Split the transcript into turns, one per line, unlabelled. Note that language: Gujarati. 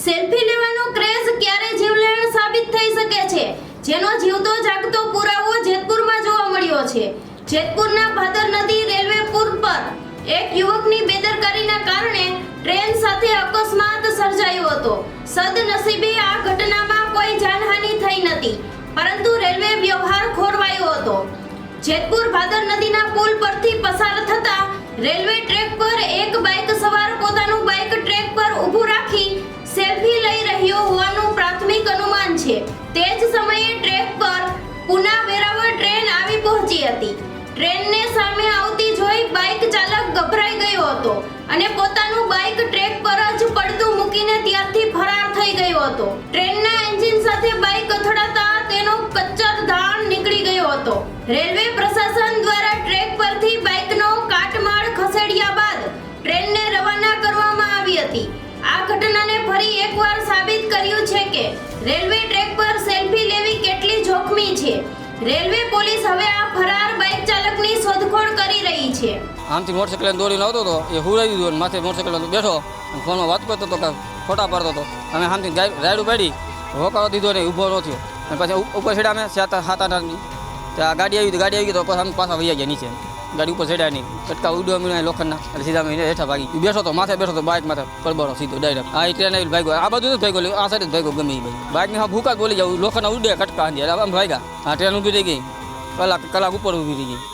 સેલ્ફી લેવાનો ક્રેઝ ક્યારે જીવલેણ સાબિત થઈ શકે છે, જેનો જીવતો જાગતો પુરાવો જેતપુરમાં જોવા મળ્યો છે। જેતપુરના ભાદર નદી રેલવે પુલ પર એક યુવકની બેદરકારીના કારણે ટ્રેન સાથે અકસ્માત સર્જાયો હતો। સદનસીબે આ ઘટનામાં કોઈ જાનહાનિ થઈ નથી, પરંતુ રેલવે વ્યવહાર ખોરવાયો હતો। જેતપુર ભાદર નદીના પુલ પરથી પસાર થતા રેલવે ટ્રેક પર એક બાઇક સવાર પોતાનું બાઇક ટ્રેક પર ઊભું રાખી સેલ્ફી લઈ રહ્યો હોવાનું પ્રાથમિક અનુમાન છે। તે જ સમયે ટ્રેક પર પુના વેરાવળ ટ્રેન આવી પહોંચી હતી। ટ્રેનને સામે આવતી જોઈ બાઇક ચાલક ગભરાઈ ગયો હતો અને પોતાનું બાઇક ટ્રેક પર જ પડતું મૂકીને ત્યાંથી ફરાર થઈ ગયો હતો। ટ્રેનના એન્જિન સાથે બાઇક અથડાતા તેનો કચ્ચરધાણ નીકળી ગયો હતો। રેલવે પ્રશાસન દ્વારા ટ્રેક પરથી બાઇકનો કાટમાળ ખસેડ્યા બાદ ટ્રેનને રવાના કરવામાં આવી હતી। આ ઘટનાને ફરી એકવાર સાબિત કર્યું છે કે રેલવે ટ્રેક પર સેલ્ફી લેવી કેટલી જોખમી છે। રેલવે પોલીસ હવે આ ફરાર બાઇક ચાલકની શોધખોળ કરી રહી છે।
આમથી મોટરસાઇકલ દોડીને આવતો હતો, એ હુરાઈ દીધું, માથે મોટરસાઇકલ બેઠો, ફોનમાં વાત કરતો હતો, ફોટા પાડતો હતો। અમે આમથી રાઈડ પાડી, હોકારો દીધો ને ઊભો ન થયો, અને પછી ઉપર છેડા અમે 7-8 ત્યાં ગાડી આવી ગઈ તો પછી અમે પાછા વૈયા ગયા નીચે। ગાડી ઉપર ચડ્યા નહીં, કટકા ઉડવા મળ્યા લોખંડના, એટલે સીધા અમે હેઠા ભાગી બેઠો તો માથે બેઠો તો બાઇક માથે પડબડો સીધો ડાયરેક્ટ। આ ટ્રેન આવી ભાગ્યો, આ બધું નથી ભાગ્યો, આ સાઈડ જ ભાગ્યો ગમે એ ભાઈ બાઇકને હા ભૂકા બોલી જાવ, લોખંડના ઉડે કટકા અંધે, આમ ભાગ્યા। આ ટ્રેન ઊભી રહી ગઈ, કલાક ઉપર ઊભી રહી ગઈ।